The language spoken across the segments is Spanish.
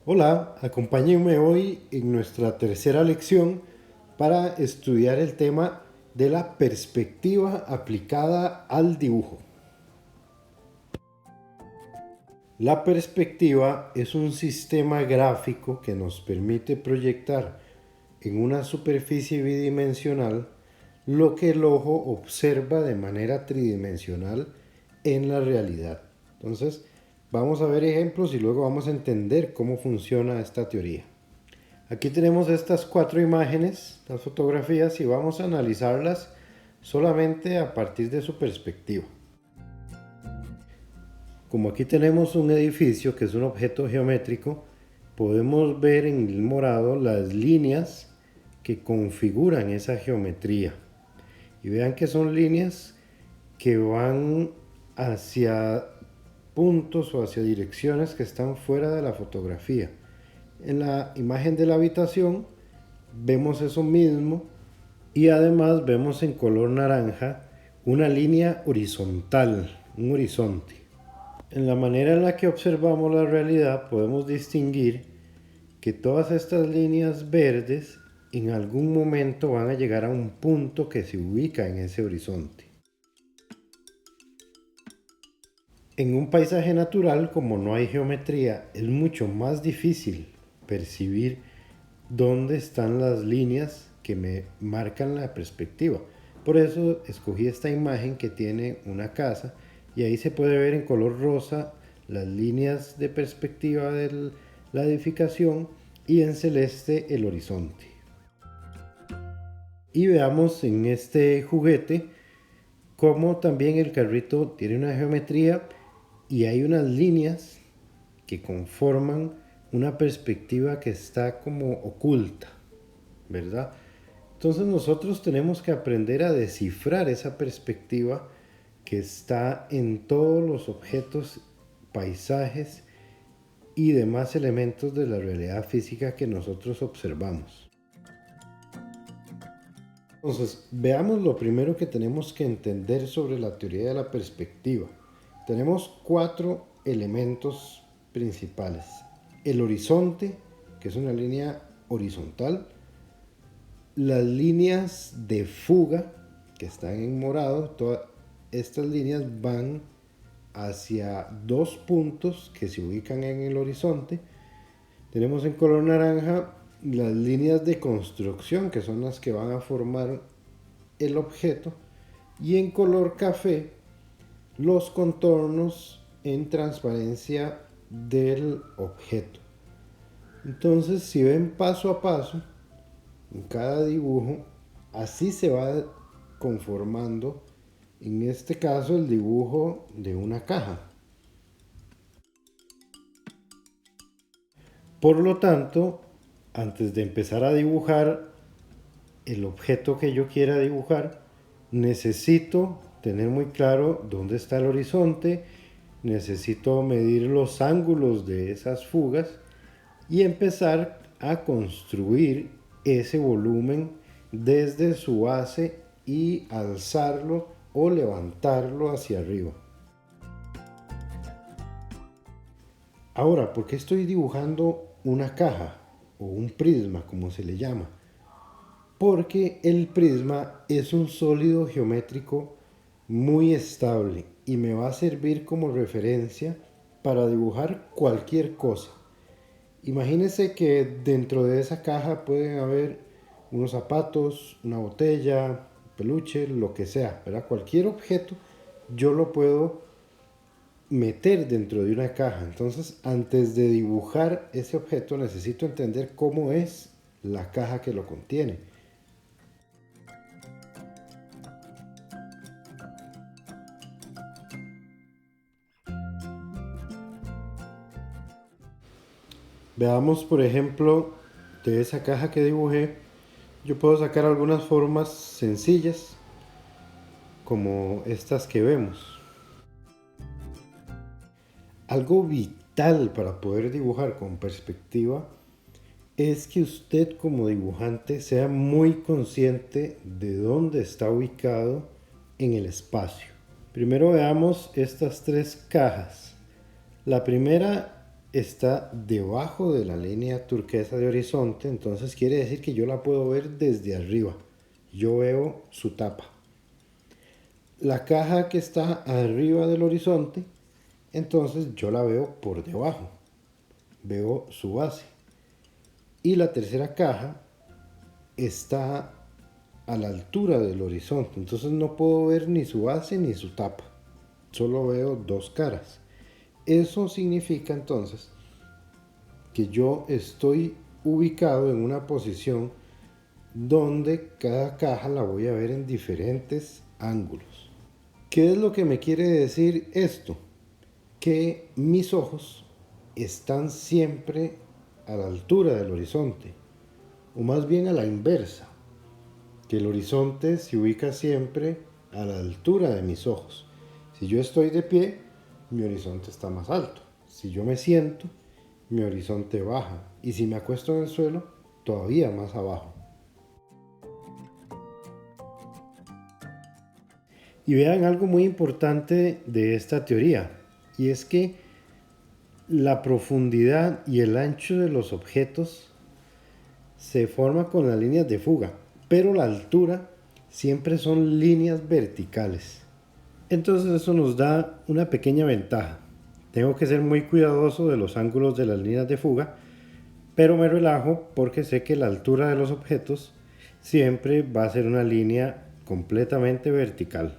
Hola, acompáñenme hoy en nuestra tercera lección para estudiar el tema de la perspectiva aplicada al dibujo. La perspectiva es un sistema gráfico que nos permite proyectar en una superficie bidimensional lo que el ojo observa de manera tridimensional en la realidad. Entonces, vamos a ver ejemplos y luego vamos a entender cómo funciona esta teoría. Aquí tenemos estas cuatro imágenes, las fotografías, y vamos a analizarlas solamente a partir de su perspectiva. Como aquí tenemos un edificio que es un objeto geométrico, podemos ver en el morado las líneas que configuran esa geometría. Y vean que son líneas que van hacia puntos o hacia direcciones que están fuera de la fotografía. En la imagen de la habitación vemos eso mismo y además vemos en color naranja una línea horizontal, un horizonte. En la manera en la que observamos la realidad podemos distinguir que todas estas líneas verdes en algún momento van a llegar a un punto que se ubica en ese horizonte. En un paisaje natural, como no hay geometría, es mucho más difícil percibir dónde están las líneas que me marcan la perspectiva. Por eso escogí esta imagen que tiene una casa y ahí se puede ver en color rosa las líneas de perspectiva de la edificación y en celeste el horizonte. Y veamos en este juguete cómo también el carrito tiene una geometría y hay unas líneas que conforman una perspectiva que está como oculta, ¿verdad? Entonces nosotros tenemos que aprender a descifrar esa perspectiva que está en todos los objetos, paisajes y demás elementos de la realidad física que nosotros observamos. Entonces, veamos lo primero que tenemos que entender sobre la teoría de la perspectiva. Tenemos cuatro elementos principales. El horizonte, que es una línea horizontal. Las líneas de fuga, que están en morado, todas estas líneas van hacia dos puntos que se ubican en el horizonte. Tenemos en color naranja las líneas de construcción, que son las que van a formar el objeto, y en color café los contornos en transparencia del objeto. Entonces, si ven paso a paso en cada dibujo, así se va conformando, en este caso, el dibujo de una caja. Por lo tanto, antes de empezar a dibujar el objeto que yo quiera dibujar, necesito tener muy claro dónde está el horizonte, necesito medir los ángulos de esas fugas y empezar a construir ese volumen desde su base y alzarlo o levantarlo hacia arriba. Ahora, ¿por qué estoy dibujando una caja o un prisma, como se le llama? Porque el prisma es un sólido geométrico muy estable y me va a servir como referencia para dibujar cualquier cosa. Imagínense que dentro de esa caja pueden haber unos zapatos, una botella, un peluche, lo que sea, ¿verdad? Cualquier objeto yo lo puedo meter dentro de una caja. Entonces, antes de dibujar ese objeto necesito entender cómo es la caja que lo contiene. Veamos, por ejemplo, de esa caja que dibujé, yo puedo sacar algunas formas sencillas, como estas que vemos. Algo vital para poder dibujar con perspectiva es que usted como dibujante sea muy consciente de dónde está ubicado en el espacio. Primero veamos estas tres cajas. La primera está debajo de la línea turquesa de horizonte, entonces quiere decir que yo la puedo ver desde arriba. Yo veo su tapa. La caja que está arriba del horizonte, entonces yo la veo por debajo. Veo su base. Y la tercera caja está a la altura del horizonte, entonces no puedo ver ni su base ni su tapa. Solo veo dos caras. Eso significa entonces que yo estoy ubicado en una posición donde cada caja la voy a ver en diferentes ángulos. ¿Qué es lo que me quiere decir esto? Que mis ojos están siempre a la altura del horizonte, o más bien a la inversa, que el horizonte se ubica siempre a la altura de mis ojos. Si yo estoy de pie, mi horizonte está más alto. Si yo me siento, mi horizonte baja. Y si me acuesto en el suelo, todavía más abajo. Y vean algo muy importante de esta teoría, y es que la profundidad y el ancho de los objetos se forma con las líneas de fuga, pero la altura siempre son líneas verticales. Entonces eso nos da una pequeña ventaja. Tengo que ser muy cuidadoso de los ángulos de las líneas de fuga, pero me relajo porque sé que la altura de los objetos siempre va a ser una línea completamente vertical.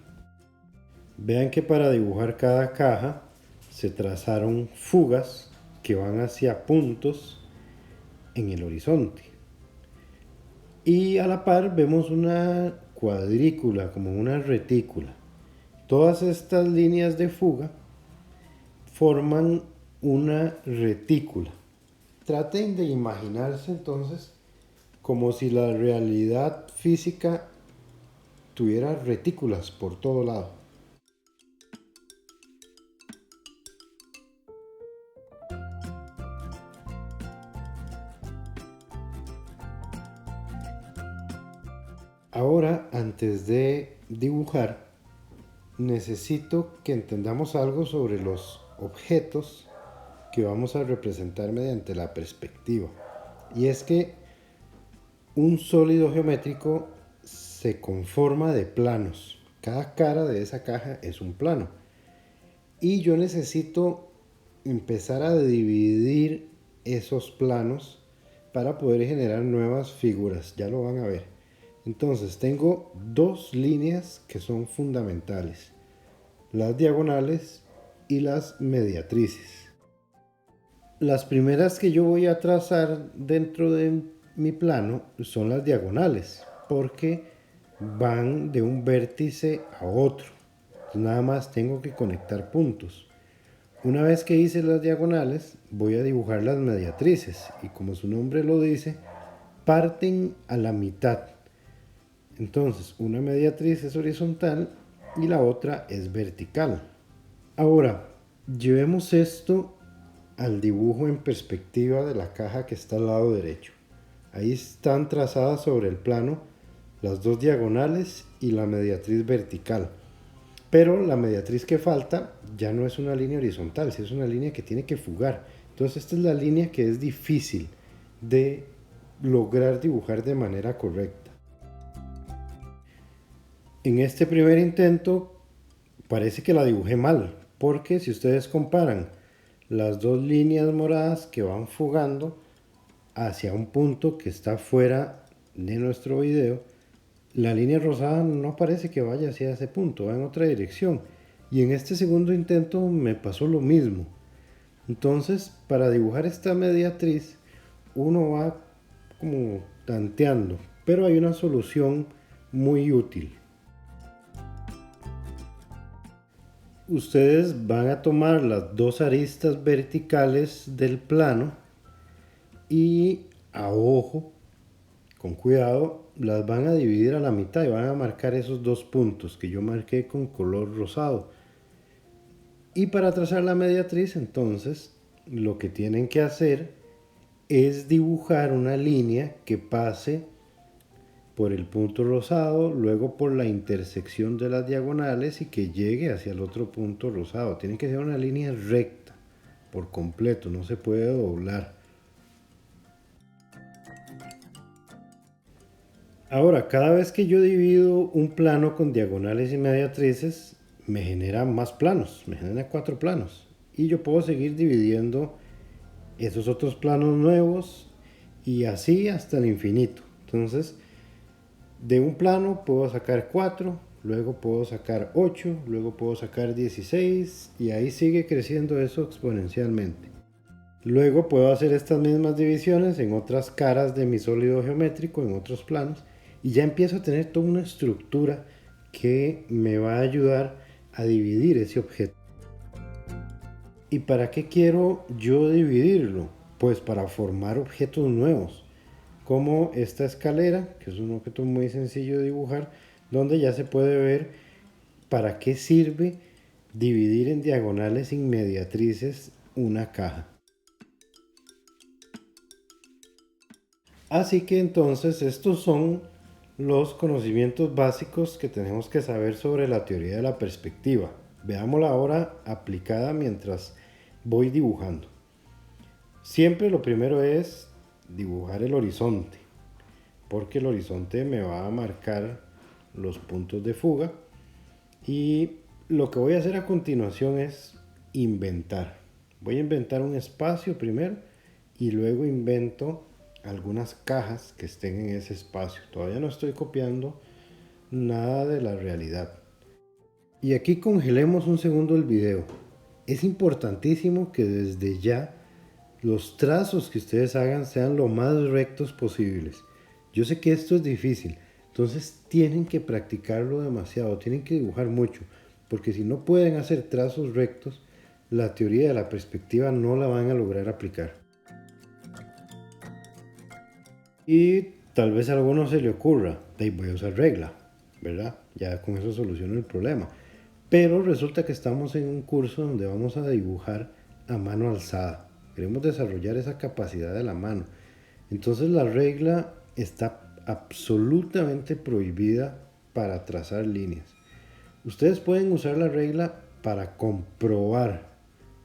Vean que para dibujar cada caja se trazaron fugas que van hacia puntos en el horizonte. Y a la par vemos una cuadrícula, como una retícula. Todas estas líneas de fuga forman una retícula. Traten de imaginarse entonces como si la realidad física tuviera retículas por todo lado. Ahora, antes de dibujar, necesito que entendamos algo sobre los objetos que vamos a representar mediante la perspectiva. Y es que un sólido geométrico se conforma de planos. Cada cara de esa caja es un plano. Y yo necesito empezar a dividir esos planos para poder generar nuevas figuras. Ya lo van a ver. Entonces tengo dos líneas que son fundamentales. Las diagonales y las mediatrices. Las primeras que yo voy a trazar dentro de mi plano son las diagonales, porque van de un vértice a otro. Entonces, nada más tengo que conectar puntos. Una vez que hice las diagonales, voy a dibujar las mediatrices y como su nombre lo dice, parten a la mitad. Entonces, una mediatriz es horizontal y la otra es vertical. Ahora, llevemos esto al dibujo en perspectiva de la caja que está al lado derecho. Ahí están trazadas sobre el plano las dos diagonales y la mediatriz vertical. Pero la mediatriz que falta ya no es una línea horizontal, sino es una línea que tiene que fugar. Entonces esta es la línea que es difícil de lograr dibujar de manera correcta. En este primer intento parece que la dibujé mal, porque si ustedes comparan las dos líneas moradas que van fugando hacia un punto que está fuera de nuestro video, la línea rosada no parece que vaya hacia ese punto, va en otra dirección. Y en este segundo intento me pasó lo mismo. Entonces, para dibujar esta mediatriz, uno va como tanteando, pero hay una solución muy útil. Ustedes van a tomar las dos aristas verticales del plano y a ojo, con cuidado, las van a dividir a la mitad y van a marcar esos dos puntos que yo marqué con color rosado. Y para trazar la mediatriz, entonces, lo que tienen que hacer es dibujar una línea que pase por el punto rosado, luego por la intersección de las diagonales y que llegue hacia el otro punto rosado. Tiene que ser una línea recta por completo, no se puede doblar. Ahora, cada vez que yo divido un plano con diagonales y mediatrices, me genera más planos, me genera 4 planos. Y yo puedo seguir dividiendo esos otros planos nuevos y así hasta el infinito. Entonces, de un plano puedo sacar 4, luego puedo sacar 8, luego puedo sacar 16 y ahí sigue creciendo eso exponencialmente. Luego puedo hacer estas mismas divisiones en otras caras de mi sólido geométrico, en otros planos, y ya empiezo a tener toda una estructura que me va a ayudar a dividir ese objeto. ¿Y para qué quiero yo dividirlo? Pues para formar objetos nuevos, como esta escalera, que es un objeto muy sencillo de dibujar, donde ya se puede ver para qué sirve dividir en diagonales sin mediatrices una caja. Así que entonces estos son los conocimientos básicos que tenemos que saber sobre la teoría de la perspectiva. Veámosla ahora aplicada mientras voy dibujando. Siempre lo primero es dibujar el horizonte, porque el horizonte me va a marcar los puntos de fuga. Y lo que voy a hacer a continuación es inventar. Voy a inventar un espacio primero y luego invento algunas cajas que estén en ese espacio. Todavía no estoy copiando nada de la realidad. Y aquí congelemos un segundo el video. Es importantísimo que desde ya los trazos que ustedes hagan sean lo más rectos posibles. Yo sé que esto es difícil, entonces tienen que practicarlo demasiado, tienen que dibujar mucho, porque si no pueden hacer trazos rectos, la teoría de la perspectiva no la van a lograr aplicar. Y tal vez a alguno se le ocurra, voy a usar regla, ¿verdad? Ya con eso soluciono el problema. Pero resulta que estamos en un curso donde vamos a dibujar a mano alzada. Queremos desarrollar esa capacidad de la mano. Entonces la regla está absolutamente prohibida para trazar líneas. Ustedes pueden usar la regla para comprobar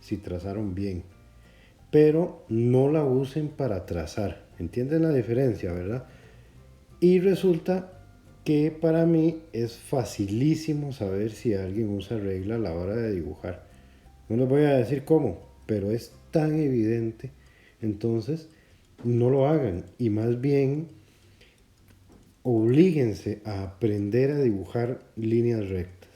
si trazaron bien, pero no la usen para trazar. ¿Entienden la diferencia, verdad? Y resulta que para mí es facilísimo saber si alguien usa regla a la hora de dibujar. No les voy a decir cómo, pero es tan evidente. Entonces, no lo hagan y más bien oblíguense a aprender a dibujar líneas rectas.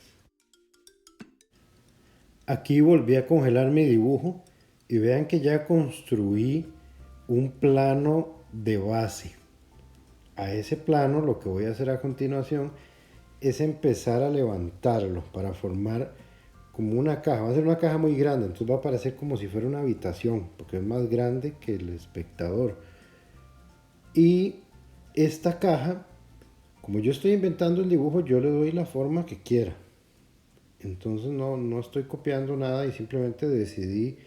Aquí volví a congelar mi dibujo y vean que ya construí un plano de base. A ese plano lo que voy a hacer a continuación es empezar a levantarlo para formar como una caja. Va a ser una caja muy grande, entonces va a parecer como si fuera una habitación, porque es más grande que el espectador. Y esta caja, como yo estoy inventando el dibujo, yo le doy la forma que quiera. Entonces no estoy copiando nada y simplemente decidí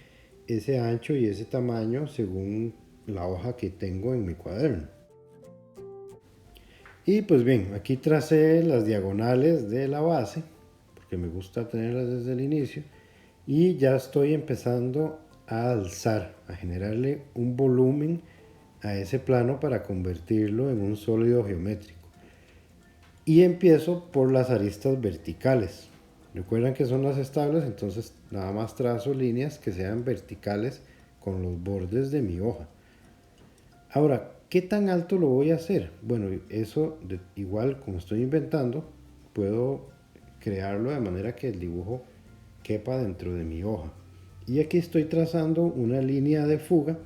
ese ancho y ese tamaño según la hoja que tengo en mi cuaderno. Y pues bien, aquí tracé las diagonales de la base, porque me gusta tenerlas desde el inicio, y ya estoy empezando a alzar, a generarle un volumen a ese plano para convertirlo en un sólido geométrico. Y empiezo por las aristas verticales. Recuerdan que son las estables, entonces nada más trazo líneas que sean verticales con los bordes de mi hoja. Ahora, ¿qué tan alto lo voy a hacer? Bueno, eso igual como estoy inventando, puedo crearlo de manera que el dibujo quepa dentro de mi hoja. Y aquí estoy trazando una línea de fuga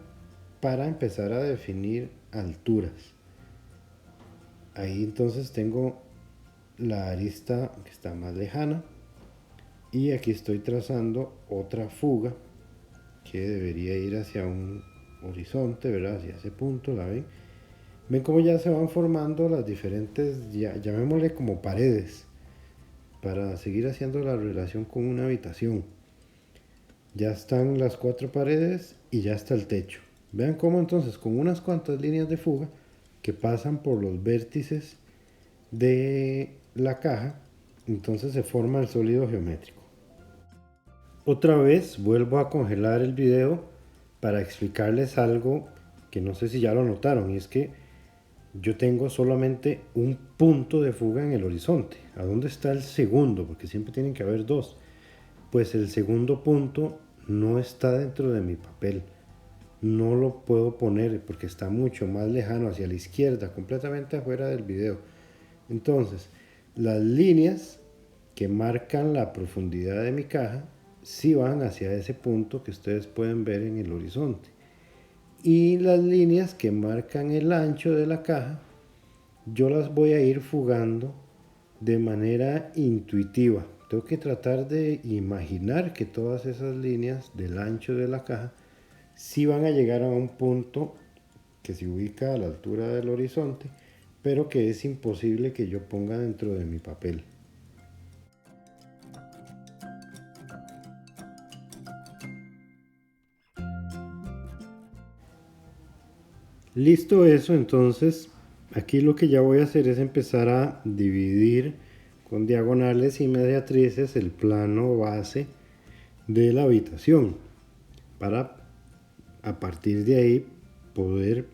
para empezar a definir alturas. Ahí entonces tengo la arista que está más lejana y aquí estoy trazando otra fuga que debería ir hacia un horizonte, ¿verdad? Hacia ese punto, ¿la ven? Ven cómo ya se van formando las diferentes, llamémosle como paredes, para seguir haciendo la relación con una habitación. Ya están las 4 paredes y ya está el techo. Vean cómo entonces con unas cuantas líneas de fuga que pasan por los vértices de la caja, entonces se forma el sólido geométrico. Otra vez vuelvo a congelar el video para explicarles algo que no sé si ya lo notaron, y es que yo tengo solamente un punto de fuga en el horizonte. ¿A dónde está el segundo? Porque siempre tienen que haber dos. Pues el segundo punto no está dentro de mi papel. No lo puedo poner porque está mucho más lejano hacia la izquierda, completamente afuera del video. Entonces, las líneas que marcan la profundidad de mi caja sí van hacia ese punto que ustedes pueden ver en el horizonte. Y las líneas que marcan el ancho de la caja, yo las voy a ir fugando de manera intuitiva. Tengo que tratar de imaginar que todas esas líneas del ancho de la caja sí van a llegar a un punto que se ubica a la altura del horizonte, pero que es imposible que yo ponga dentro de mi papel. Listo eso, entonces aquí lo que ya voy a hacer es empezar a dividir con diagonales y mediatrices el plano base de la habitación para a partir de ahí poder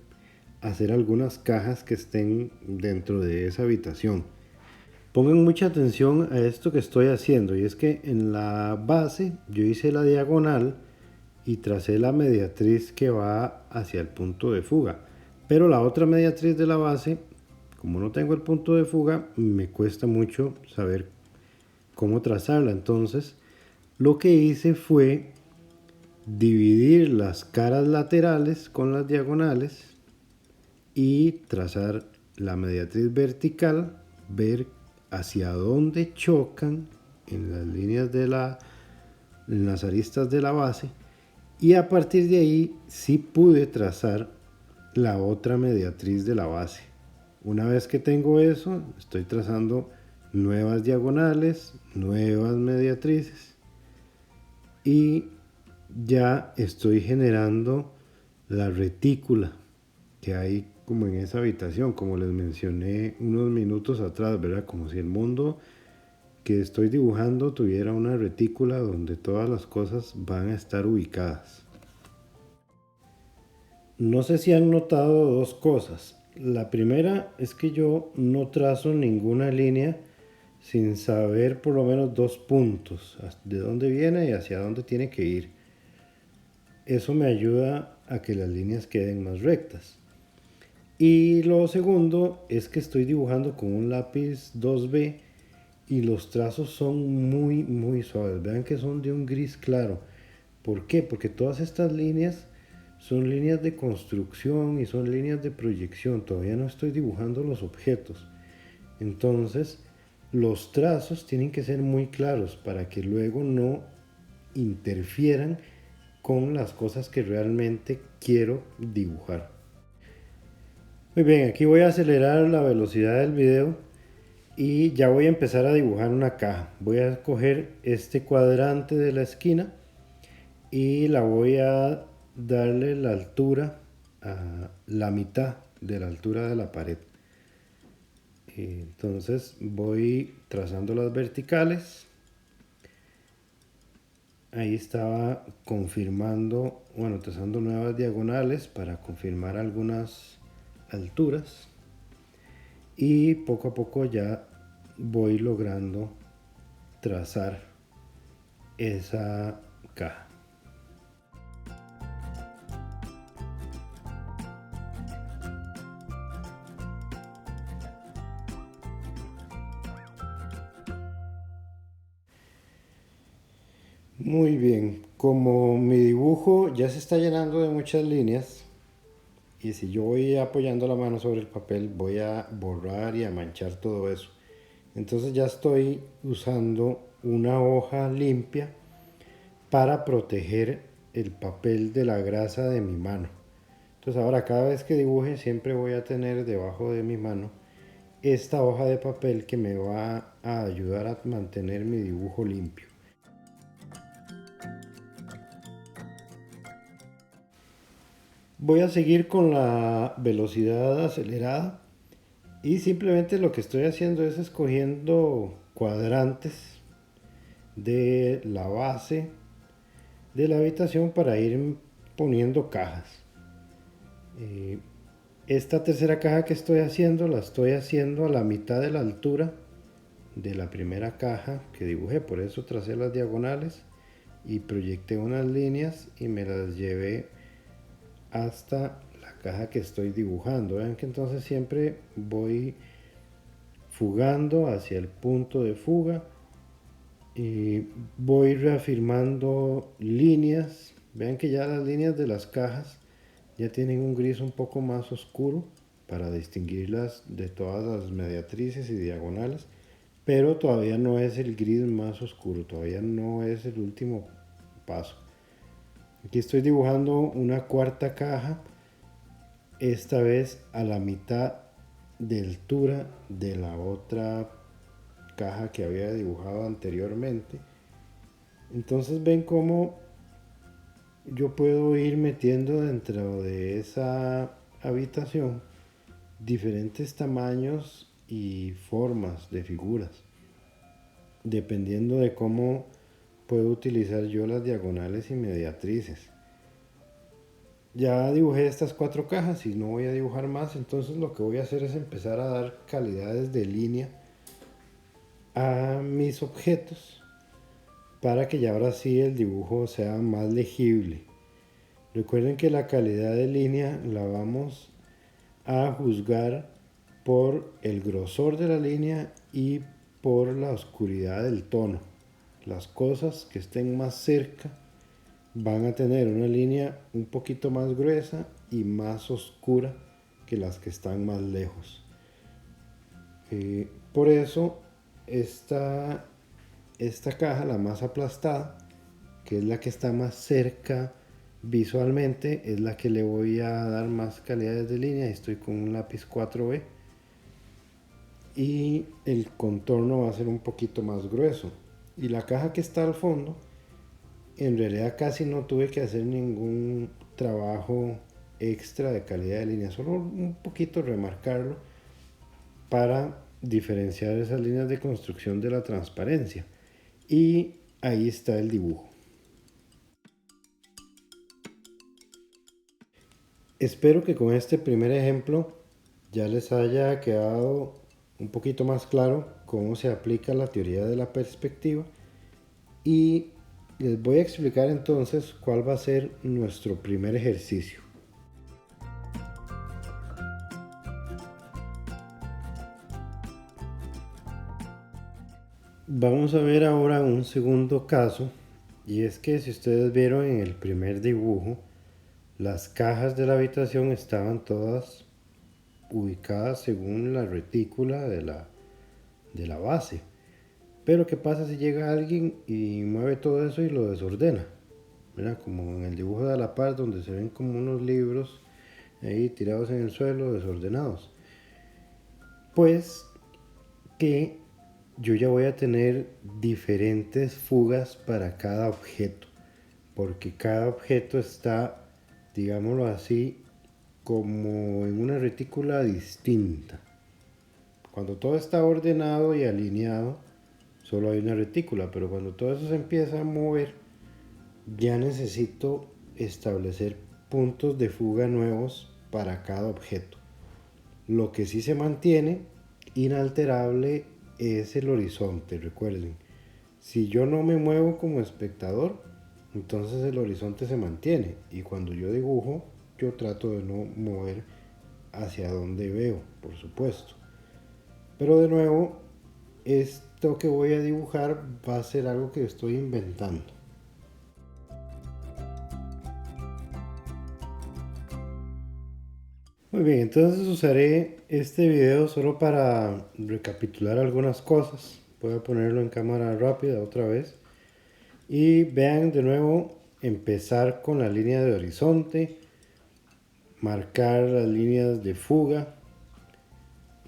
hacer algunas cajas que estén dentro de esa habitación. Pongan mucha atención a esto que estoy haciendo, y es que en la base yo hice la diagonal y tracé la mediatriz que va hacia el punto de fuga, pero la otra mediatriz de la base, como no tengo el punto de fuga, me cuesta mucho saber cómo trazarla. Entonces lo que hice fue dividir las caras laterales con las diagonales y trazar la mediatriz vertical, ver hacia dónde chocan en las líneas en las aristas de la base, y a partir de ahí sí pude trazar la otra mediatriz de la base. Una vez que tengo eso, estoy trazando nuevas diagonales, nuevas mediatrices, y ya estoy generando la retícula que hay como en esa habitación, como les mencioné unos minutos atrás, ¿verdad? Como si el mundo que estoy dibujando tuviera una retícula donde todas las cosas van a estar ubicadas. No sé si han notado dos cosas. La primera es que yo no trazo ninguna línea sin saber por lo menos dos puntos, de dónde viene y hacia dónde tiene que ir. Eso me ayuda a que las líneas queden más rectas. Y lo segundo es que estoy dibujando con un lápiz 2B y los trazos son muy suaves. Vean que son de un gris claro. ¿Por qué? Porque todas estas líneas son líneas de construcción y son líneas de proyección. Todavía no estoy dibujando los objetos. Entonces, los trazos tienen que ser muy claros para que luego no interfieran con las cosas que realmente quiero dibujar. Muy bien, aquí voy a acelerar la velocidad del video y ya voy a empezar a dibujar una caja. Voy a coger este cuadrante de la esquina y la voy a darle la altura a la mitad de la altura de la pared. Entonces voy trazando las verticales. Ahí estaba confirmando, bueno, trazando nuevas diagonales para confirmar algunas alturas. Y poco a poco ya voy logrando trazar esa caja. Muy bien, como mi dibujo ya se está llenando de muchas líneas, y si yo voy apoyando la mano sobre el papel voy a borrar y a manchar todo eso. Entonces ya estoy usando una hoja limpia para proteger el papel de la grasa de mi mano. Entonces ahora cada vez que dibuje siempre voy a tener debajo de mi mano esta hoja de papel que me va a ayudar a mantener mi dibujo limpio. Voy a seguir con la velocidad acelerada y simplemente lo que estoy haciendo es escogiendo cuadrantes de la base de la habitación para ir poniendo cajas. Esta tercera caja que estoy haciendo la estoy haciendo a la mitad de la altura de la primera caja que dibujé, por eso tracé las diagonales y proyecté unas líneas y me las llevé hasta la caja que estoy dibujando. Vean que entonces siempre voy fugando hacia el punto de fuga y voy reafirmando líneas. Vean que ya las líneas de las cajas ya tienen un gris un poco más oscuro para distinguirlas de todas las mediatrices y diagonales, pero todavía no es el gris más oscuro, todavía no es el último paso. Aquí estoy dibujando una cuarta caja, esta vez a la mitad de altura de la otra caja que había dibujado anteriormente. Entonces ven cómo yo puedo ir metiendo dentro de esa habitación diferentes tamaños y formas de figuras, dependiendo de cómo puedo utilizar yo las diagonales y mediatrices. Ya dibujé estas 4 cajas y no voy a dibujar más, entonces lo que voy a hacer es empezar a dar calidades de línea a mis objetos para que ya ahora sí el dibujo sea más legible. Recuerden que la calidad de línea la vamos a juzgar por el grosor de la línea y por la oscuridad del tono. Las cosas que estén más cerca van a tener una línea un poquito más gruesa y más oscura que las que están más lejos. Por eso esta caja, la más aplastada, que es la que está más cerca visualmente, es la que le voy a dar más calidades de línea. Estoy con un lápiz 4B y el contorno va a ser un poquito más grueso. Y la caja que está al fondo, en realidad casi no tuve que hacer ningún trabajo extra de calidad de línea, solo un poquito remarcarlo para diferenciar esas líneas de construcción de la transparencia. Y ahí está el dibujo. Espero que con este primer ejemplo ya les haya quedado un poquito más claro cómo se aplica la teoría de la perspectiva, y les voy a explicar entonces cuál va a ser nuestro primer ejercicio. Vamos a ver ahora un segundo caso, y es que si ustedes vieron en el primer dibujo, las cajas de la habitación estaban todas ubicadas según la retícula de la base. Pero ¿qué pasa si llega alguien y mueve todo eso y lo desordena? ¿Verdad? Como en el dibujo de a la par, donde se ven como unos libros ahí tirados en el suelo, desordenados. Pues que yo ya voy a tener diferentes fugas para cada objeto, porque cada objeto está, digámoslo así, como en una retícula distinta. Cuando todo está ordenado y alineado, solo hay una retícula, pero cuando todo eso se empieza a mover, ya necesito establecer puntos de fuga nuevos para cada objeto. Lo que sí se mantiene inalterable es el horizonte, recuerden. Si yo no me muevo como espectador, entonces el horizonte se mantiene, y cuando yo dibujo, yo trato de no mover hacia donde veo, por supuesto. Pero de nuevo, esto que voy a dibujar va a ser algo que estoy inventando. Muy bien, entonces usaré este video solo para recapitular algunas cosas. Voy a ponerlo en cámara rápida otra vez. Y vean de nuevo, empezar con la línea de horizonte, marcar las líneas de fuga.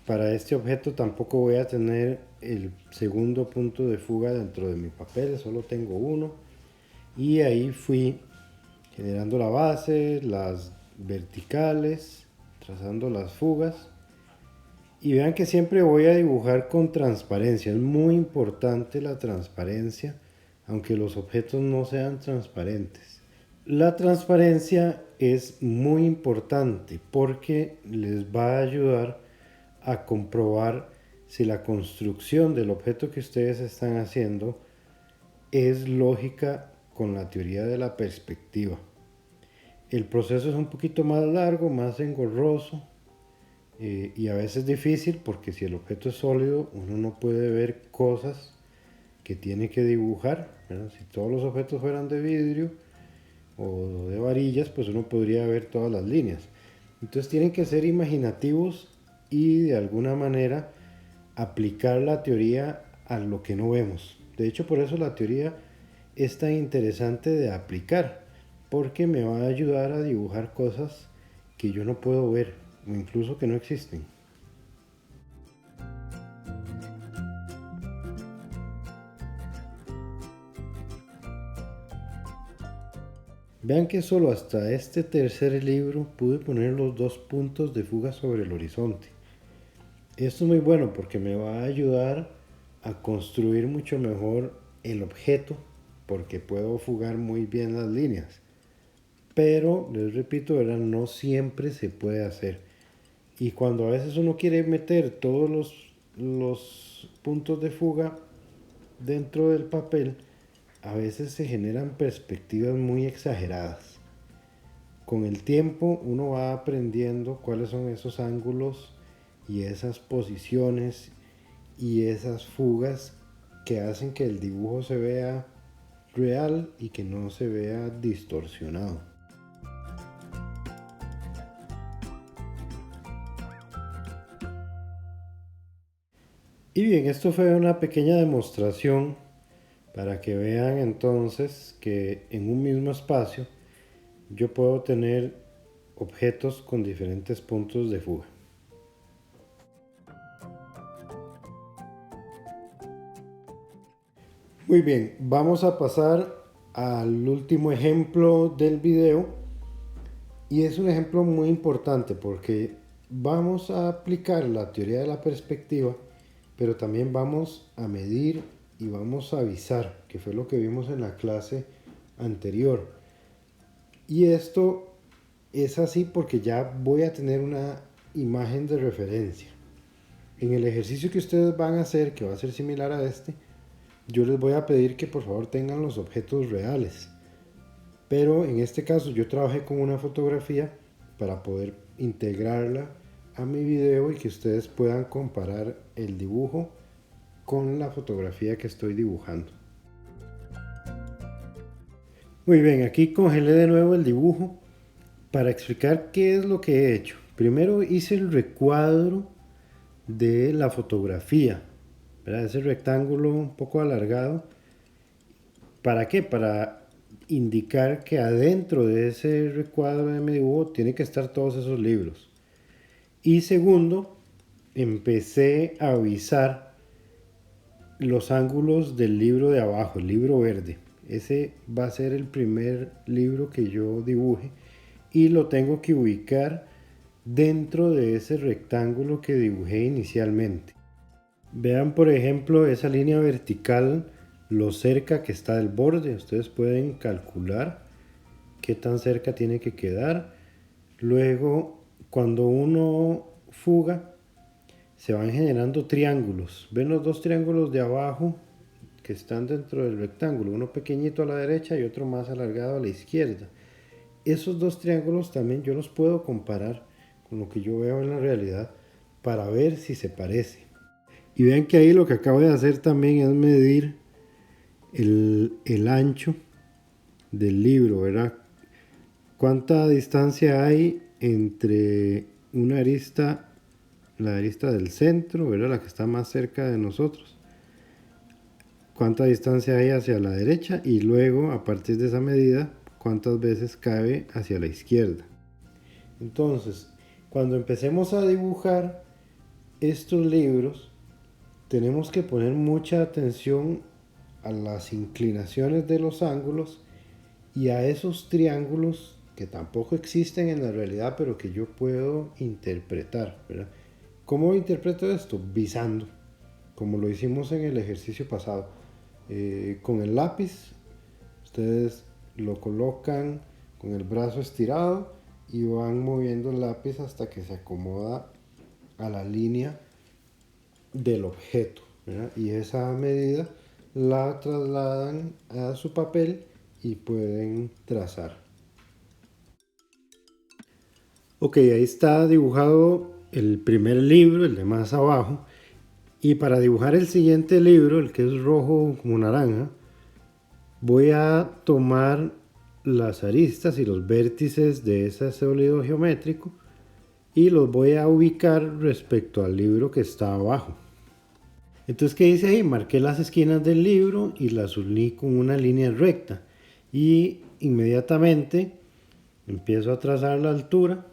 Para este objeto tampoco voy a tener el segundo punto de fuga dentro de mi papel, solo tengo uno. Y ahí fui generando la base, las verticales, trazando las fugas. Y vean que siempre voy a dibujar con transparencia. Es muy importante la transparencia aunque los objetos no sean transparentes. La transparencia es muy importante porque les va a ayudar a comprobar si la construcción del objeto que ustedes están haciendo es lógica con la teoría de la perspectiva. El proceso es un poquito más largo, más engorroso y a veces difícil porque si el objeto es sólido uno no puede ver cosas que tiene que dibujar, ¿verdad? Si todos los objetos fueran de vidrio o de varillas, pues uno podría ver todas las líneas. Entonces tienen que ser imaginativos y de alguna manera aplicar la teoría a lo que no vemos. De hecho, por eso la teoría es tan interesante de aplicar, porque me va a ayudar a dibujar cosas que yo no puedo ver o incluso que no existen. Vean que solo hasta este tercer libro pude poner los 2 puntos de fuga sobre el horizonte. Esto es muy bueno porque me va a ayudar a construir mucho mejor el objeto porque puedo fugar muy bien las líneas. Pero, les repito, ¿verdad? No siempre se puede hacer. Y cuando a veces uno quiere meter todos los puntos de fuga dentro del papel, a veces se generan perspectivas muy exageradas. Con el tiempo uno va aprendiendo cuáles son esos ángulos y esas posiciones y esas fugas que hacen que el dibujo se vea real y que no se vea distorsionado. Y bien, esto fue una pequeña demostración para que vean entonces que en un mismo espacio yo puedo tener objetos con diferentes puntos de fuga. Muy bien, vamos a pasar al último ejemplo del video y es un ejemplo muy importante porque vamos a aplicar la teoría de la perspectiva, pero también vamos a medir y vamos a avisar, que fue lo que vimos en la clase anterior. Y esto es así porque ya voy a tener una imagen de referencia. En el ejercicio que ustedes van a hacer, que va a ser similar a este, yo les voy a pedir que por favor tengan los objetos reales. Pero en este caso yo trabajé con una fotografía para poder integrarla a mi video y que ustedes puedan comparar el dibujo con la fotografía que estoy dibujando. Muy bien, aquí congelé de nuevo el dibujo para explicar qué es lo que he hecho. Primero hice el recuadro de la fotografía, ¿verdad? Ese rectángulo un poco alargado. ¿Para qué? Para indicar que adentro de ese recuadro de mi dibujo tiene que estar todos esos libros. Y segundo, empecé a avisar los ángulos del libro de abajo, el libro verde. Ese va a ser el primer libro que yo dibuje y lo tengo que ubicar dentro de ese rectángulo que dibujé inicialmente. Vean por ejemplo esa línea vertical, lo cerca que está del borde. Ustedes pueden calcular qué tan cerca tiene que quedar. Luego, cuando uno fuga, se van generando triángulos. Ven los 2 triángulos de abajo que están dentro del rectángulo, uno pequeñito a la derecha y otro más alargado a la izquierda. Esos 2 triángulos también yo los puedo comparar con lo que yo veo en la realidad para ver si se parece. Y vean que ahí lo que acabo de hacer también es medir el ancho del libro, ¿verdad? ¿Cuánta distancia hay entre una arista, la arista del centro, ¿verdad? La que está más cerca de nosotros? ¿Cuánta distancia hay hacia la derecha? Y luego, a partir de esa medida, ¿cuántas veces cabe hacia la izquierda? Entonces, cuando empecemos a dibujar estos libros, tenemos que poner mucha atención a las inclinaciones de los ángulos y a esos triángulos que tampoco existen en la realidad, pero que yo puedo interpretar, ¿verdad? ¿Cómo interpreto esto? Visando, como lo hicimos en el ejercicio pasado. con el lápiz. Ustedes lo colocan con el brazo estirado y van moviendo el lápiz hasta que se acomoda a la línea del objeto, ¿verdad? Y esa medida la trasladan a su papel y pueden trazar. Ok, ahí está dibujado el primer libro, el de más abajo. Y para dibujar el siguiente libro, el que es rojo como naranja, voy a tomar las aristas y los vértices de ese sólido geométrico y los voy a ubicar respecto al libro que está abajo. Entonces, ¿qué hice ahí? Marqué las esquinas del libro y las uní con una línea recta. Y inmediatamente empiezo a trazar la altura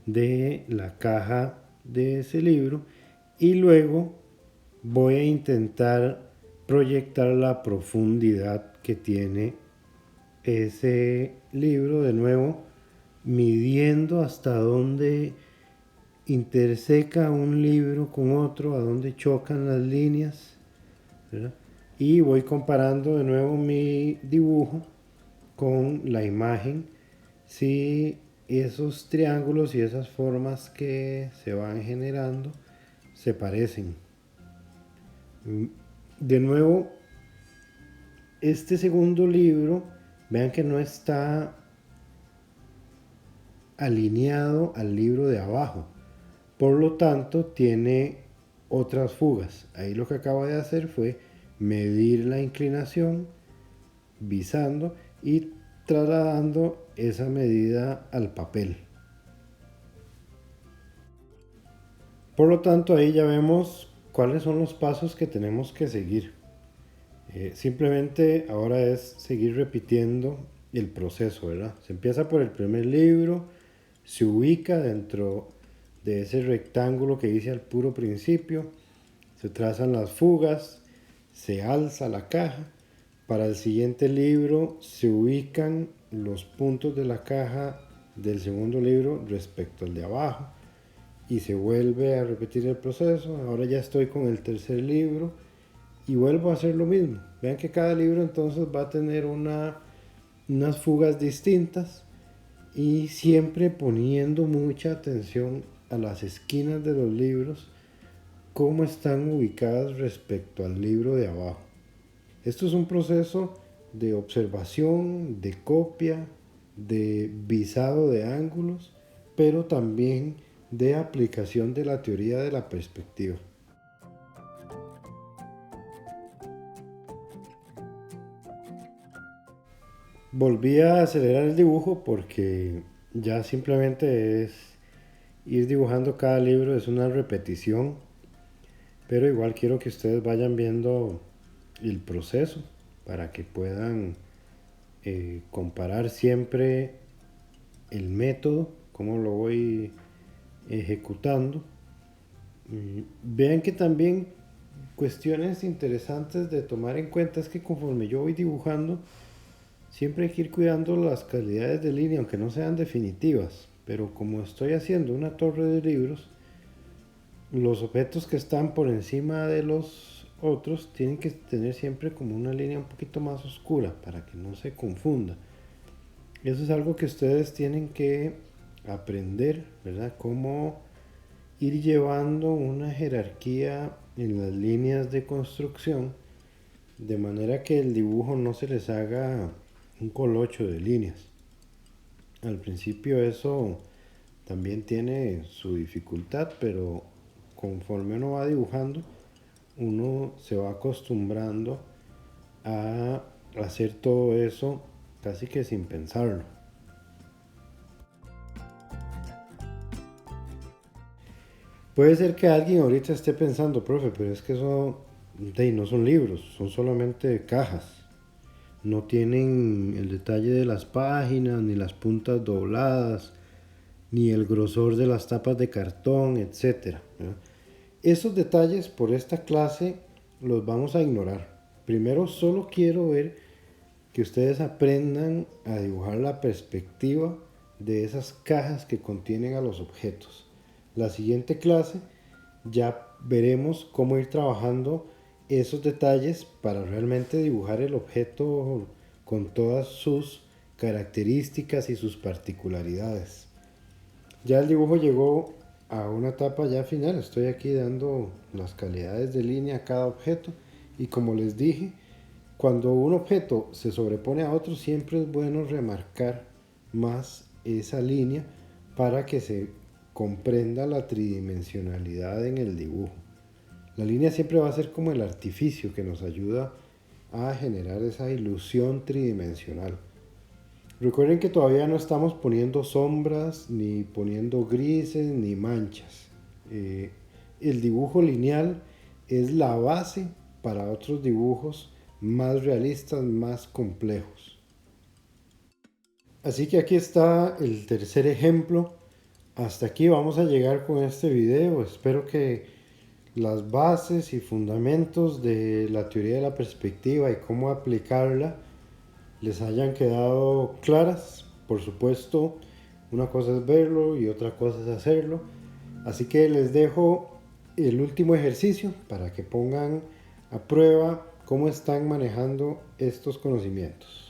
de la caja de ese libro y luego voy a intentar proyectar la profundidad que tiene ese libro, de nuevo midiendo hasta dónde interseca un libro con otro, a dónde chocan las líneas, ¿verdad? Y voy comparando de nuevo mi dibujo con la imagen, si esos triángulos y esas formas que se van generando se parecen. De nuevo, este segundo libro, vean que no está alineado al libro de abajo. Por lo tanto, tiene otras fugas. Ahí lo que acabo de hacer fue medir la inclinación, visando y trasladando esa medida al papel. Por lo tanto, ahí ya vemos cuáles son los pasos que tenemos que seguir. Simplemente ahora es seguir repitiendo el proceso, ¿verdad? Se empieza por el primer libro, se ubica dentro de ese rectángulo que hice al puro principio, se trazan las fugas, se alza la caja. Para el siguiente libro se ubican los puntos de la caja del segundo libro respecto al de abajo y se vuelve a repetir el proceso. Ahora ya estoy con el tercer libro y vuelvo a hacer lo mismo. Vean que cada libro entonces va a tener unas fugas distintas y siempre poniendo mucha atención a las esquinas de los libros, cómo están ubicadas respecto al libro de abajo. Esto es un proceso de observación, de copia, de visado de ángulos, pero también de aplicación de la teoría de la perspectiva. Volví a acelerar el dibujo porque ya simplemente es ir dibujando cada libro, es una repetición, pero igual quiero que ustedes vayan viendo el proceso para que puedan comparar siempre el método, cómo lo voy ejecutando. Vean que también cuestiones interesantes de tomar en cuenta es que conforme yo voy dibujando, siempre hay que ir cuidando las calidades de línea, aunque no sean definitivas. Pero como estoy haciendo una torre de libros, los objetos que están por encima de los otros tienen que tener siempre como una línea un poquito más oscura para que no se confunda. Eso es algo que ustedes tienen que aprender, ¿verdad? Cómo ir llevando una jerarquía en las líneas de construcción de manera que el dibujo no se les haga un colocho de líneas. Al principio eso también tiene su dificultad, pero conforme uno va dibujando, uno se va acostumbrando a hacer todo eso casi que sin pensarlo. Puede ser que alguien ahorita esté pensando, profe, pero es que eso no son libros, son solamente cajas. No tienen el detalle de las páginas, ni las puntas dobladas, ni el grosor de las tapas de cartón, etc. Esos detalles por esta clase los vamos a ignorar. Primero solo quiero ver que ustedes aprendan a dibujar la perspectiva de esas cajas que contienen a los objetos. La siguiente clase ya veremos cómo ir trabajando esos detalles para realmente dibujar el objeto con todas sus características y sus particularidades. Ya el dibujo llegó a una etapa ya final, estoy aquí dando las calidades de línea a cada objeto y como les dije, cuando un objeto se sobrepone a otro siempre es bueno remarcar más esa línea para que se comprenda la tridimensionalidad en el dibujo. La línea siempre va a ser como el artificio que nos ayuda a generar esa ilusión tridimensional. Recuerden que todavía no estamos poniendo sombras, ni poniendo grises, ni manchas. El dibujo lineal es la base para otros dibujos más realistas, más complejos. Así que aquí está el tercer ejemplo. Hasta aquí vamos a llegar con este video. Espero que las bases y fundamentos de la teoría de la perspectiva y cómo aplicarla les hayan quedado claras. Por supuesto, una cosa es verlo y otra cosa es hacerlo. Así que les dejo el último ejercicio para que pongan a prueba cómo están manejando estos conocimientos.